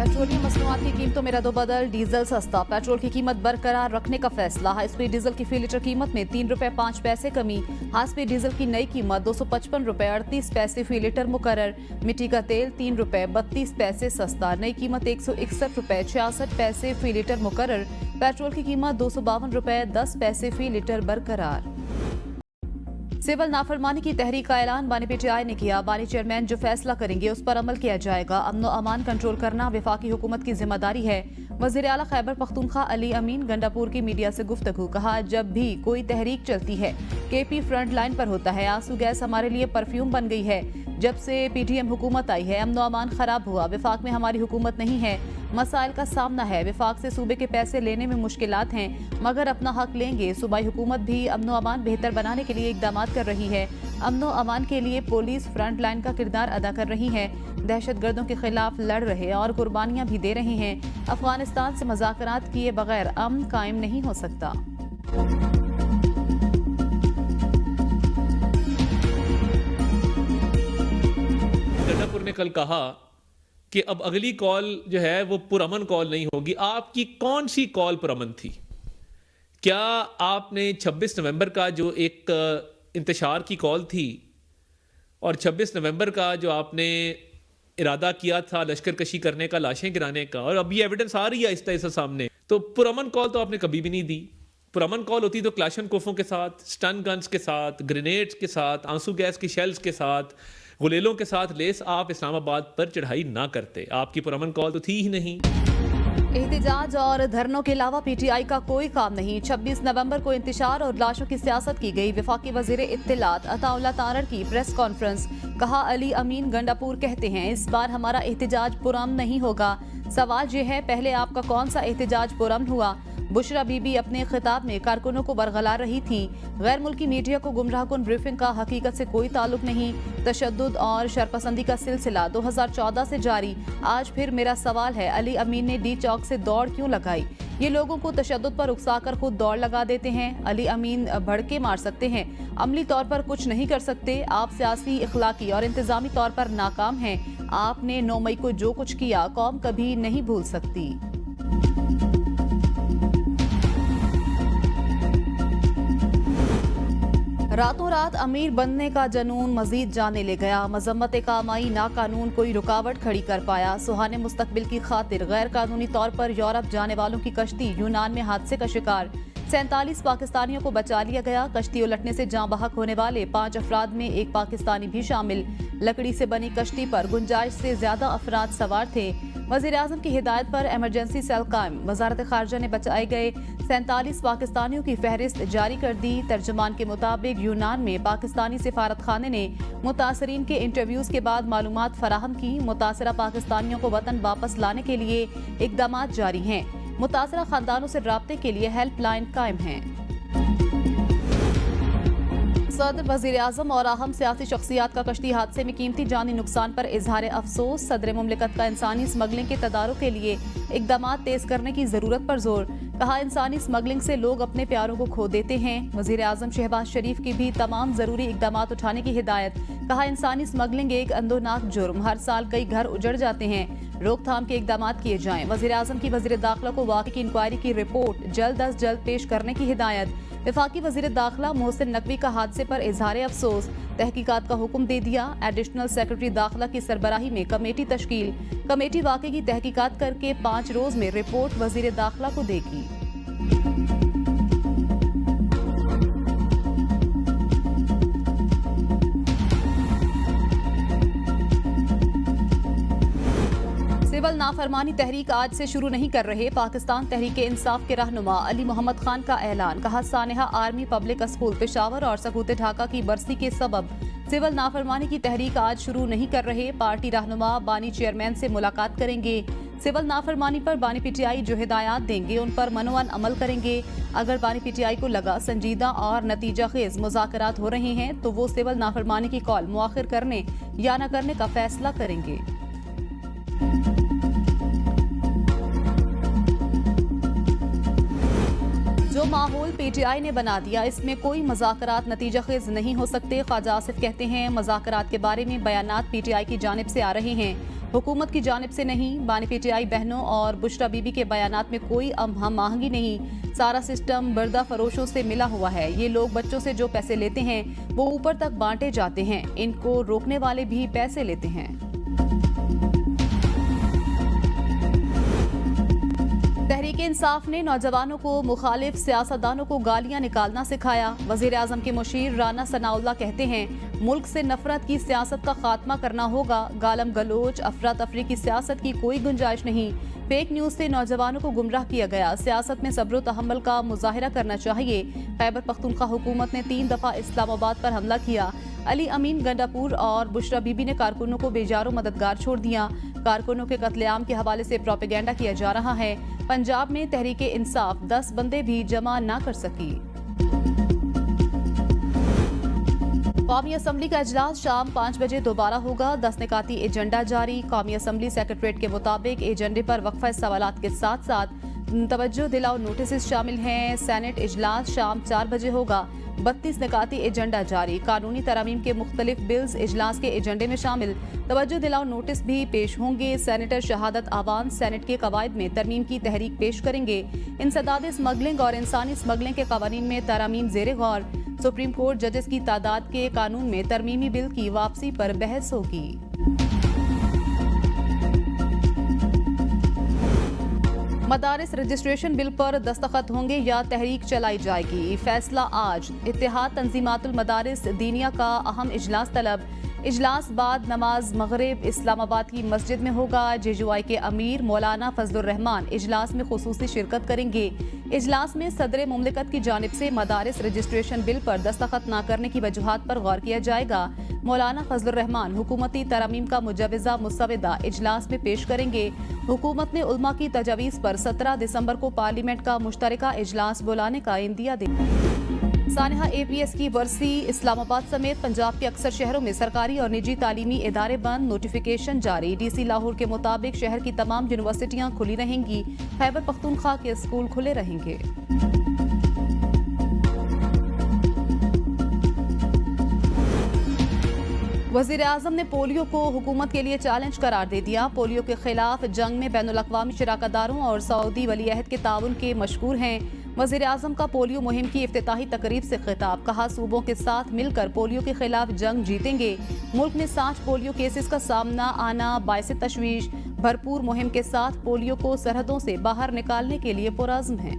Petroleum मसनूआत की कीमतों में रद्दोबदल, डीजल सस्ता, पेट्रोल की कीमत बरकरार रखने का फैसला। हाई स्पीड डीजल की फी लीटर कीमत में ₹3.5 कमी। हाई स्पीड डीजल की नई कीमत ₹255.38 फी लीटर मुकर्रर। मिट्टी का तेल ₹3.32 सस्ता, नई कीमत ₹161.66 फी लीटर मुकर्रर। पेट्रोल की कीमत ₹252.10 फी लीटर बरकरार। सिविल नाफरमानी की तहरीक का ऐलान बानी पीटीआई ने किया। बानी चेयरमैन जो फैसला करेंगे उस पर अमल किया जाएगा। अमन अमान कंट्रोल करना वफाकी हुकूमत की जिम्मेदारी है। वज़ीर आला खैबर पख्तूनख्वा अली अमीन गंडापुर की मीडिया से गुफ्तगू, कहा जब भी कोई तहरीक चलती है केपी फ्रंट लाइन पर होता है। आंसू गैस हमारे लिए परफ्यूम बन गई है। जब से पीटीएम हुकूमत आई है अमन अमान खराब हुआ। विफाक में हमारी हुकूमत नहीं है, मसाइल का सामना है। विफाक से सूबे के पैसे लेने में मुश्किलात हैं, मगर अपना हक लेंगे। सूबाई हुकूमत भी अमन अमान बेहतर बनाने के लिए इकदाम कर रही है। अमन अमान के लिए पुलिस फ्रंट लाइन का किरदार अदा कर रही है। दहशत गर्दों के खिलाफ लड़ रहे और कुर्बानियां भी दे रहे हैं। अफगानिस्तान से मुज़ाकरात किए बगैर अमन कायम नहीं हो सकता। गंडापुर ने कल कहा कि अब अगली कॉल जो है वो पुरअमन कॉल नहीं होगी। आपकी कौन सी कॉल पुरअमन थी? क्या आपने 26 नवंबर का जो एक इंतशार की कॉल थी और 26 नवंबर का जो आपने इरादा किया था लश्कर कशी करने का, लाशें गिराने का, और अब ये एविडेंस आ रही है इस तरह से सामने, तो पुरअमन कॉल तो आपने कभी भी नहीं दी। पुरअमन कॉल होती तो क्लाशन कोफों के साथ, स्टन गन्स के साथ, ग्रेनेड्स के साथ, आंसू गैस की शेल्स के साथ, गुलेलों के साथ लेस आप इस्लामाबाद पर चढ़ाई ना करते। आपकी पुरअमन कॉल तो थी ही नहीं। एहतजाज और धरनों के अलावा पीटीआई का कोई काम नहीं। 26 नवंबर को इंतशार और लाशों की सियासत की गई। वफाकी वजीर इत्तलात अताउल्लाह तारड़ की प्रेस कॉन्फ्रेंस, कहा अली अमीन गंडापुर कहते हैं इस बार हमारा एहतजाज पुरअमन नहीं होगा। सवाल ये है पहले आपका कौन सा एहतजाज पुरअमन हुआ? बुशरा बीबी अपने खिताब में कारकुनों को बरगला रही थी। गैर मुल्की मीडिया को गुमराहकुन ब्रीफिंग का हकीकत से कोई ताल्लुक नहीं। तशद्दुद और शरपसंदी का सिलसिला 2014 से जारी। आज फिर मेरा सवाल है, अली अमीन ने डी चौक से दौड़ क्यों लगाई? ये लोगों को तशद्दुद पर उकसाकर खुद दौड़ लगा देते हैं। अली अमीन भड़के मार सकते हैं, अमली तौर पर कुछ नहीं कर सकते। आप सियासी, इखलाकी और इंतजामी तौर पर नाकाम हैं। आपने 9 मई को जो कुछ किया कौम कभी नहीं भूल सकती। रातों रात अमीर बनने का जनून मजीद जाने ले गया। मजम्मत कामाई ना कानून कोई रुकावट खड़ी कर पाया। सुहाने मुस्तकबिल की खातिर गैर कानूनी तौर पर यूरोप जाने वालों की कश्ती यूनान में हादसे का शिकार। 47 पाकिस्तानियों को बचा लिया गया। कश्ती उलटने से जाँ बहक होने वाले 5 अफराद में एक पाकिस्तानी भी शामिल। लकड़ी से बनी कश्ती पर गुंजाइश से ज्यादा अफराद सवार थे। वज़ीर आज़म की हिदायत पर एमरजेंसी सेल कायम। वजारत खारजा ने बचाए गए 47 पाकिस्तानियों की फहरिस्त जारी कर दी। तर्जुमान के मुताबिक यूनान में पाकिस्तानी सिफारत खाने ने मुतासरीन के इंटरव्यूज के बाद मालूमात फराहम की। मुतासरा पाकिस्तानियों को वतन वापस लाने के लिए इकदाम जारी हैं। मुतासरा खानदानों से राब्ते के लिए हेल्पलाइन कायम है। सदर, वज़ीर आज़म और अहम सियासी शख्सियात का कश्ती हादसे में कीमती जानी नुकसान पर इजहार अफसोस। सदर मुमलिकत का इंसानी स्मगलिंग के तदारुक के लिए इकदाम तेज करने की जरूरत पर जोर। कहा इंसानी स्मगलिंग से लोग अपने प्यारों को खो देते हैं। वज़ीर आज़म शहबाज शरीफ की भी तमाम जरूरी इकदाम उठाने की हिदायत। कहा इंसानी स्मगलिंग एक अंदोनाक जुर्म, हर साल कई घर उजड़ जाते हैं। रोकथाम के इकदाम किए जाएं। वज़ीर आज़म की वज़ीर दाखिला को वाक़ई की इंक्वायरी की रिपोर्ट जल्द अज जल्द पेश करने की हिदायत। वफाकी वज़ीर दाखिला मोहसिन नकवी का हादसे पर इजहार अफसोस, तहकीकात का हुक्म दे दिया। एडिशनल सेक्रेटरी दाखिला की सरबराही में कमेटी तश्कील। कमेटी वाक़े की तहकीकात करके 5 रोज में रिपोर्ट वज़ीर दाखिला को देगी। सिविल नाफरमानी तहरीक आज से शुरू नहीं कर रहे। पाकिस्तान तहरीक इंसाफ के रहनुमा अली मोहम्मद खान का ऐलान। कहा सानेहा आर्मी पब्लिक स्कूल पेशावर और सकूत ढाका की बरसी के सबब सिविल नाफरमानी की तहरीक आज शुरू नहीं कर रहे। पार्टी रहनुमा बानी चेयरमैन से मुलाकात करेंगे। सिविल नाफरमानी पर बानी पीटीआई जो हिदायत देंगे उन पर मनोवन अमल करेंगे। अगर बानी पीटीआई को लगा संजीदा और नतीजा खेज मुज़ाकरात हो रहे हैं तो वो सिविल नाफरमानी की कॉल मुआखिर करने या न करने का फैसला करेंगे। जो माहौल पीटीआई ने बना दिया इसमें कोई मुज़ाकरात नतीजा खेज नहीं हो सकते। ख्वाजा आसिफ कहते हैं मुज़ाकरात के बारे में बयानात पीटीआई की जानिब से आ रहे हैं। हुकूमत की जानिब से नहीं। बानी पीटीआई बहनों और बुशरा बीबी के बयानात में कोई हम आहंगी नहीं। सारा सिस्टम बर्दा फरोशों से मिला हुआ है। ये लोग बच्चों से जो पैसे लेते हैं वो ऊपर तक बांटे जाते हैं। इनको रोकने वाले भी पैसे लेते हैं। तहरीक इंसाफ ने नौजवानों को मुखालिफ सियासतदानों को गालियां निकालना सिखाया। वजीर आजम के मुशीर राना सनाउल्लाह कहते हैं मुल्क से नफरत की सियासत का खात्मा करना होगा। गालम गलोच अफरा तफरी की सियासत की कोई गुंजाइश नहीं। फेक न्यूज से नौजवानों को गुमराह किया गया। सियासत में सब्र तहम्मुल का मुजाहिरा करना चाहिए। खैबर पख्तूनख्वा हुकूमत ने 3 दफा इस्लामाबाद पर हमला किया। अली अमीन गंडापुर और बुशरा बीबी ने कारकुनों को बेजारो मददगार छोड़ दिया। कारकुनों के कत्लेआम के हवाले से प्रोपेगेंडा किया जा रहा है। पंजाब में तहरीक इंसाफ 10 बंदे भी जमा ना कर सकी। कौमी असम्बली का इजलास शाम 5 बजे दोबारा होगा। 10 निकाती एजेंडा जारी। कौमी असम्बली सेक्रेटरीट के मुताबिक एजेंडे पर वक्फा सवालात के साथ साथ तवज्जो दिलाओ नोटिस शामिल हैं। सेनेट इजलास शाम 4 बजे होगा। 32 निकाती एजेंडा जारी। कानूनी तरमीम के मुख्तलिफ बिल्स इजलास के एजेंडे में शामिल। तवज्जो दिलाओ नोटिस भी पेश होंगे। सेनेटर शहादत आवान सेनेट के कवायद में तरमीम की तहरीक पेश करेंगे। इंसदाद स्मगलिंग और इंसानी स्मगलिंग के कवानीन में तरमीम जेर गौर। सुप्रीम कोर्ट जजेस की तादाद के कानून में तरमीमी बिल की वापसी पर बहस होगी। मदारिस रजिस्ट्रेशन बिल पर दस्तखत होंगे या तहरीक चलाई जाएगी। फैसला आज। इत्तेहाद तंजीमातुल मदारिस दीनिया का अहम इजलास तलब। इजलास बाद नमाज मगरिब इस्लामाबाद की मस्जिद में होगा। जेजुआई के अमीर मौलाना फजलुर रहमान इजलास में खुसूसी शिरकत करेंगे। इजलास में सदर मुमलिकत की जानिब से मदारिस रजिस्ट्रेशन बिल पर दस्तखत न करने की वजूहात पर गौर किया जाएगा। मौलाना फजलुर रहमान हुकूमती तरमीम का मुजवजा मुसवदा इजलास में पेश करेंगे। हुकूमत ने उलमा की तजावीज़ पर 17 दिसंबर को पार्लियामेंट का मुश्तरका इजलास बुलाने का इंदिया दिया। सानिहा APS की वर्सी। इस्लामाबाद समेत पंजाब के अक्सर शहरों में सरकारी और निजी तालीमी इदारे बंद। नोटिफिकेशन जारी। DC लाहौर के मुताबिक शहर की तमाम यूनिवर्सिटियां खुली रहेंगी। खैबर पख्तूनख्वा के स्कूल खुले रहेंगे। वजीर आजम ने पोलियो को हुकूमत के लिए चैलेंज करार दे दिया। पोलियो के खिलाफ जंग में बैनुल अक़वामी शराकतदारों और सऊदी वलीअहद के ताउन के मशकूर हैं। वजीर आजम का पोलियो मुहिम की इफ्तिताही तकरीब से खिताब। कहा सूबों के साथ मिलकर पोलियो के खिलाफ जंग जीतेंगे। मुल्क में 60 पोलियो केसेस का सामना आना बायसे तशवीश। भरपूर मुहिम के साथ पोलियो को सरहदों से बाहर निकालने के लिए पुरअज़्म है।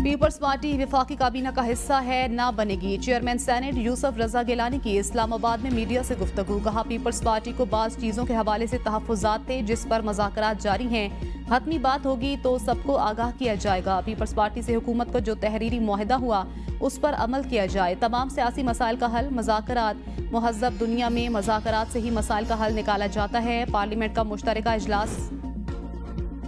पीपल्स पार्टी वफाकी काबीना का हिस्सा है, ना बनेगी। चेयरमैन सेनेट यूसुफ रजा गिलानी की इस्लामाबाद में मीडिया से गुफ्तगू। कहा पीपल्स पार्टी को बाज़ चीज़ों के हवाले से तहफ़्फ़ुज़ात थे जिस पर मुज़ाकरात जारी हैं। हतमी बात होगी तो सबको आगाह किया जाएगा। पीपल्स पार्टी से हुकूमत का जो तहरीरी मुआहदा हुआ उस पर अमल किया जाए। तमाम सियासी मसाइल का हल मुज़ाकरात। मुहज़्ज़ब दुनिया में मुज़ाकरात से ही मसाइल का हल निकाला जाता है। पार्लियामेंट का मुश्तरका इजलास।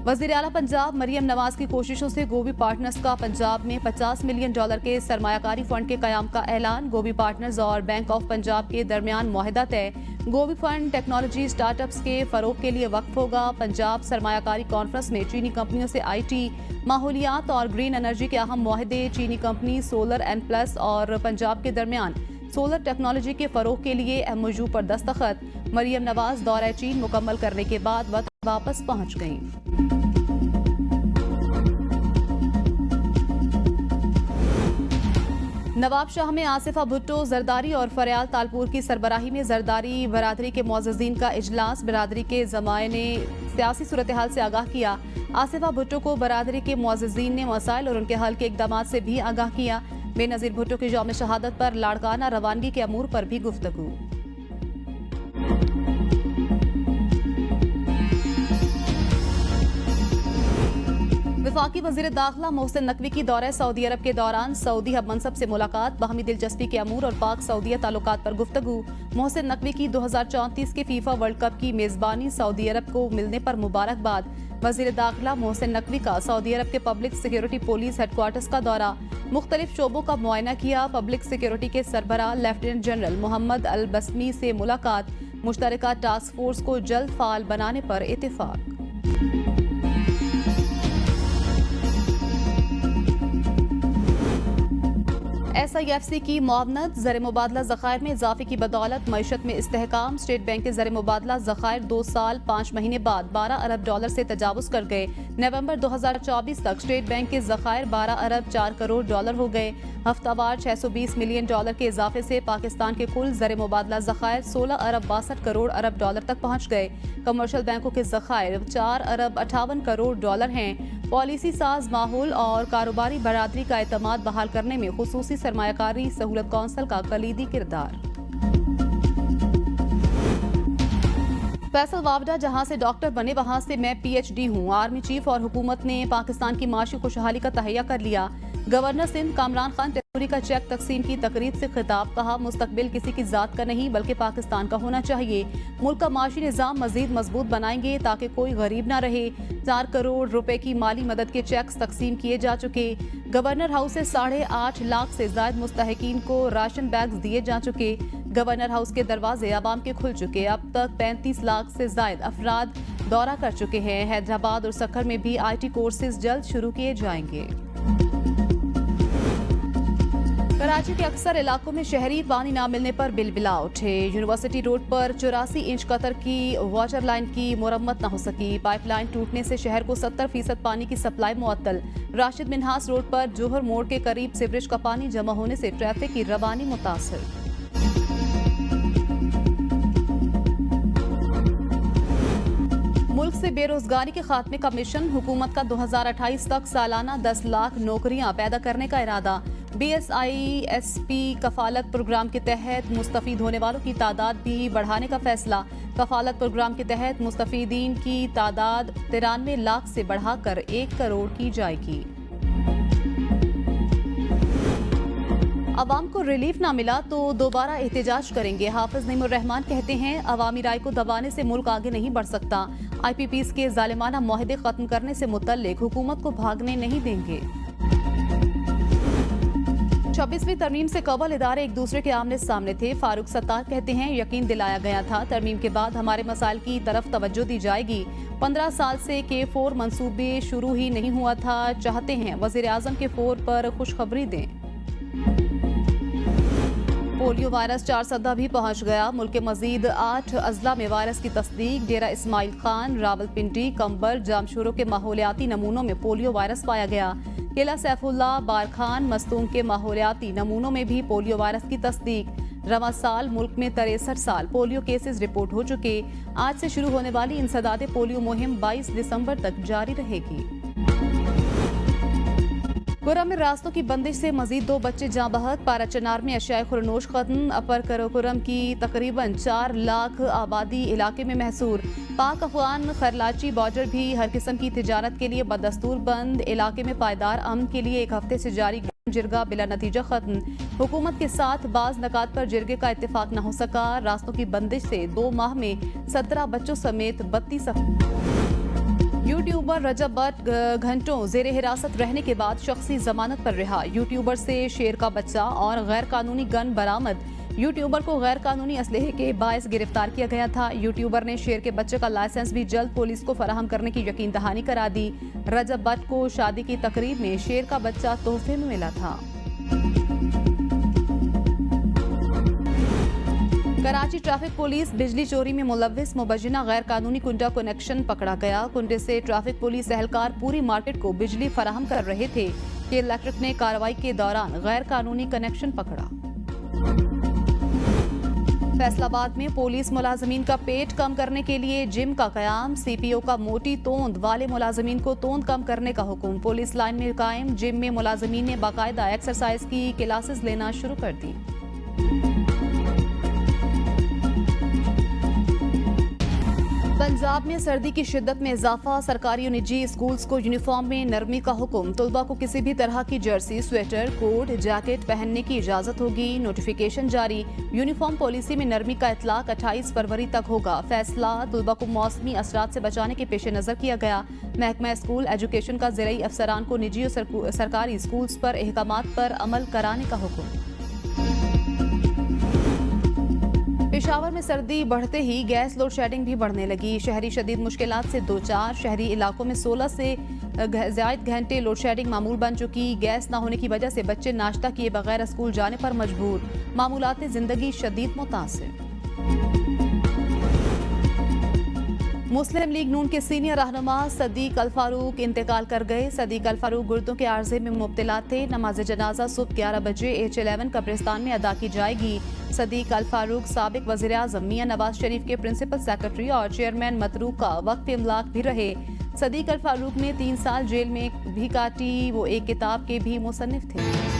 वज़ीर आला पंजाब मरियम नवाज की कोशिशों से गोवी पार्टनर्स का पंजाब में $50 मिलियन के सरमायाकारी फंड के क़याम का ऐलान। गोवी पार्टनर्स और बैंक ऑफ पंजाब के दरमियान मुआहदा तय। गोवी फंड टेक्नोलॉजी स्टार्टअप्स के फ़रोग के लिए वक्फ होगा। पंजाब सरमायाकारी कॉन्फ्रेंस में चीनी कंपनियों से IT, माहौलियात और ग्रीन एनर्जी के अहम मुआहदे। चीनी कंपनी सोलर एंड प्लस और पंजाब के दरमियान सोलर टेक्नोलॉजी के फ़रोग के लिए MOU पर दस्तखत। मरियम नवाज दौरा चीन मुकम्मल करने के बाद वापस पहुँच गईं। नवाब शाह में आसिफा भुट्टो, जरदारी और फरियाल तालपुर की सरबराही में जरदारी बरादरी के मुअज़्ज़िज़ीन का इजलास। बरादरी के ज़माए ने सियासी सूरत हाल से आगाह किया। आसिफा भुट्टो को बरादरी के मुअज़्ज़िज़ीन ने मसाइल और उनके हल के इक़दामात से भी आगाह किया। बेनज़ीर भुट्टो की यौम शहादत पर लाड़काना रवानगी के अमूर पर भी गुफ्तगू। वफाकी वज़ीर दाखिला मोहसिन नकवी की दौरे सऊदी अरब के दौरान सऊदी हब मनसब से मुलाकात। बाहमी दिलचस्पी के अमूर और पाक सऊदीया ताल्लुकात पर गुफ्तगू। मोहसिन नकवी की 2034 के फीफा वर्ल्ड कप की मेज़बानी। सऊदी अरब को मिलने पर मुबारकबाद। वज़ीर दाखिला मोहसिन नकवी का सऊदी अरब के पब्लिक सिक्योरिटी पुलिस हेडक्वार्टर्स का दौरा। मुख्तलिफ शोबों का मुआयना किया। पब्लिक सिक्योरिटी के सरबराह लेफ्टिनेंट जनरल मोहम्मद अल बस्मी से मुलाकात। मुश्तरका टास्क फोर्स को जल्द फाल बनाने पर इत्तेफाक। SIFC की मुआवनत ज़र मुबादला ज़खायर में इजाफे की बदौलत मईशत में इस्तेहकाम। स्टेट बैंक के ज़र मुबादला ज़खायर 2 साल 5 महीने बाद 12 अरब डॉलर से तजावुज़ कर गए। नवंबर 2024 तक स्टेट बैंक के ज़खायर 12 अरब 4 करोड़ डॉलर हो गए। हफ्तावार 620 मिलियन डॉलर के इजाफे से पाकिस्तान के कुल ज़र मुबादला ज़खायर 16 अरब 62 करोड़ अरब डॉलर तक पहुँच गए। कमर्शियल बैंकों के ज़खायर 4 अरब 58 करोड़ डॉलर हैं। पॉलिसी साज माहौल और कारोबारी बरादरी का एतमाद बहाल करने में खुसूसी सरमायाकारी सहूलत कौंसिल का कलीदी किरदार। फैसल वावडा, जहां से डॉक्टर बने वहां से मैं PhD हूं। आर्मी चीफ और हुकूमत ने पाकिस्तान की माशी खुशहाली का तहैया कर लिया। गवर्नर सिंध कामरान खान टेहरी का चेक तकसीम की तकरीब से खिताब। कहा, मुस्तकबिल किसी की जात का नहीं बल्कि पाकिस्तान का होना चाहिए। मुल्क का माशी निज़ाम मजीद मजबूत बनाएंगे ताकि कोई गरीब ना रहे। 4 करोड़ रुपए की माली मदद के चेक्स तकसीम किए जा चुके। गवर्नर हाउस से 8.5 लाख से ज्यादा मुस्तहिकीन को राशन बैग्स दिए जा चुके। गवर्नर हाउस के दरवाजे आवाम के खुल चुके। अब तक 35 लाख से ज्यादा अफराद दौरा कर चुके हैं। हैदराबाद और सक्खर में भी IT कोर्सेज जल्द शुरू किए जाएंगे। कराची के अक्सर इलाकों में शहरी पानी न मिलने पर बिलबिला उठे। यूनिवर्सिटी रोड पर 84 इंच कतर की वाटर लाइन की मुरम्मत न हो सकी। पाइपलाइन टूटने से शहर को 70% पानी की सप्लाई मुअत्तल। राशिद मिन्हास रोड पर जोहर मोड़ के करीब सीवरेज का पानी जमा होने से ट्रैफिक की रवानी मुतासर। मुल्क से बेरोजगारी के खात्मे का मिशन। हुकूमत का 2028 तक सालाना 10 लाख नौकरियां पैदा करने का इरादा। BSISP कफालत प्रोग्राम के तहत मुस्तफीद होने वालों की तादाद भी बढ़ाने का फैसला। कफालत प्रोग्राम के तहत मुस्तफीदीन की तादाद 93 लाख से बढ़ाकर 1 करोड़ की जाएगी। अवाम को रिलीफ ना मिला तो दोबारा एहतजाज करेंगे। हाफिज नईमुर रहमान कहते हैं, अवामी राय को दबाने से मुल्क आगे नहीं बढ़ सकता। IPPs के जालिमाना मुआहदे खत्म करने से मुतल्लिक हुकूमत को भागने नहीं देंगे। 26वीं तरमीम से कबल इदारे एक दूसरे के आमने सामने थे। फारूक सत्तार कहते हैं, यकीन दिलाया गया था तरमीम के बाद हमारे मसाइल की तरफ तवज्जो दी जाएगी। 15 साल से K4 मंसूबे शुरू ही नहीं हुआ था। चाहते हैं वजीर आजम के 4 पर खुशखबरी दें। पोलियो वायरस 4 सदा भी पहुंच गया। मुल्क के मजीद 8 अजला में वायरस की तस्दीक। डेरा इस्माइल खान, रावलपिंडी, कंबर, जामशोरों के माहौलियाती नमूनों में पोलियो वायरस पाया गया। किला सैफुल्ला, बारखान, मस्तूम के माहौलियाती नमूनों में भी पोलियो वायरस की तस्दीक। रवा साल मुल्क में 63 साल पोलियो केसेस रिपोर्ट हो चुके। आज से शुरू होने वाली इंसदादे पोलियो मुहिम 22 दिसंबर तक जारी रहेगी। कुरम में रास्तों की बंदिश से मजीद 2 बच्चे जाँ बहक। पारा चनार में अशियाए खुरनोश खत्म। अपर करोकुरम की तकरीबन 4 लाख आबादी इलाके में महसूर। पाक अफगान खरलाची बॉर्डर भी हर किस्म की तिजारत के लिए बदस्तूर बंद। इलाके में पायदार अमन के लिए 1 हफ्ते से जारी जिरगा बिला नतीजा खत्म। हुकूमत के साथ बाज नकात पर जिरगे का इत्तेफाक न हो सका। रास्तों की बंदिश से 2 माह में 17 बच्चों समेत 32 यूट्यूबर रजब भट्ट घंटों जेर हिरासत रहने के बाद शख्सी जमानत पर रिहा। यूट्यूबर से शेर का बच्चा और गैर कानूनी गन बरामद। यूट्यूबर को गैर कानूनी असलहे के बायस गिरफ्तार किया गया था। यूट्यूबर ने शेर के बच्चे का लाइसेंस भी जल्द पुलिस को फराहम करने की यकीन दहानी करा दी। रजब भट्ट को शादी की तकरीब में शेर का बच्चा तोहफे में मिला था। कराची ट्रैफिक पुलिस बिजली चोरी में मुलव्विस मुबजना गैर कानूनी कुंडा कनेक्शन पकड़ा गया। कुंडे से ट्रैफिक पुलिस एहलकार पूरी मार्केट को बिजली फराहम कर रहे थे कि इलेक्ट्रिक ने कार्रवाई के दौरान गैर कानूनी कनेक्शन पकड़ा। फैसलाबाद में पुलिस मुलाजमीन का पेट कम करने के लिए जिम का कयाम। CPO का मोटी तोंद वाले मुलाजमीन को तोंद कम करने का हुक्म। पुलिस लाइन में कायम जिम में मुलाजमीन ने बाकायदा एक्सरसाइज की क्लासेस लेना शुरू कर दी। पंजाब में सर्दी की शिद्दत में इजाफा। सरकारी और निजी स्कूल्स को यूनिफॉर्म में नरमी का हुक्म। तलबा को किसी भी तरह की जर्सी, स्वेटर, कोट, जैकेट पहनने की इजाजत होगी। नोटिफिकेशन जारी। यूनिफॉर्म पॉलिसी में नरमी का इतलाक 28 फरवरी तक होगा। फैसला तलबा को मौसमी असरात से बचाने के पेश नजर किया गया। महकमा स्कूल एजुकेशन का ज़िलई अफसरान को निजी और सरकारी स्कूल्स पर अहकामात पर अमल कराने का हुक्म। पेशावर में सर्दी बढ़ते ही गैस लोड शेडिंग भी बढ़ने लगी। शहरी शदीद मुश्किलात से 2-4। शहरी इलाकों में 16 से ज़ायद घंटे लोड शेडिंग मामूल बन चुकी। गैस न होने की वजह से बच्चे नाश्ता किए बगैर स्कूल जाने पर मजबूर। मामूलात ज़िंदगी शदीद मुतासिर। मुस्लिम लीग नून के सीनियर रहनुमा सदीक अल फारूक इंतकाल कर गए। सदीक अल फारूक गुर्दों के आर्जे में मुब्तला थे। नमाज जनाजा सुबह 11 बजे H11 कब्रिस्तान में अदा की जाएगी। सदीक अल फारूक साबिक वज़ीर आज़म मियां नवाज शरीफ के प्रिंसिपल सेक्रेटरी और चेयरमैन मतरूका वक्फ इमलाक भी रहे। सदीक अल फारूक ने 3 साल जेल में भी काटी। वो एक किताब के भी मुसन्निफ थे।